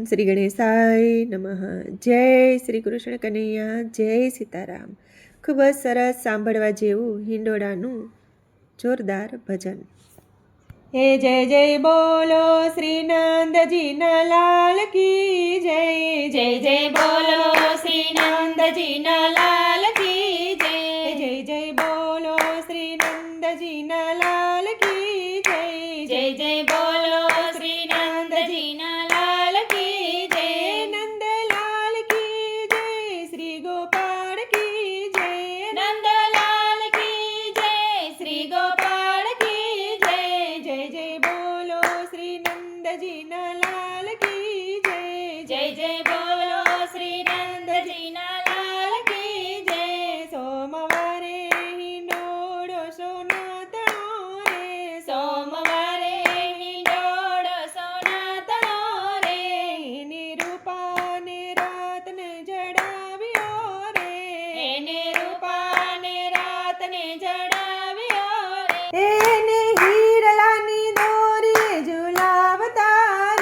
શ્રી ગણેશાય નમઃ. જય શ્રી કૃષ્ણ કનૈયા, જય સીતારામ. ખૂબ જ સરસ સાંભળવા જેવું હિંડોળાનું જોરદાર ભજન. હે જય જય બોલો શ્રી નંદજીના લાલ કી જય. જય જય બોલો શ્રી નંદજીના લાલ કી જય. જય જય બોલો શ્રી નંદજીના લાલ કી જય. જય જય બોલો શ્રી નંદજીના લાલ કી જય. નંદલાલ કી જય, શ્રી ગોપાળ કી જય. નંદલાલ કી જય, શ્રી ગોપાળ કી જય. જય જય બોલો શ્રી નંદજીના લાલ કી જય. જય જય બોલો શ્રી નંદજીના લાલ કી જય. સોમવારે હિંડોળો સોનાતળો રે. સોમવારે હિંડોળો સોનાતળો રે. એને રૂપાને રાતને જડાવ્યો રે. એને રૂપાને રાતને જડાવ્યો રે. એને હીરલાની દોરીએ ઝુલાવતા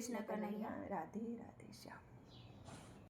કૃષ્ણ કનૈયા. રાધે રાધે શ્યામ.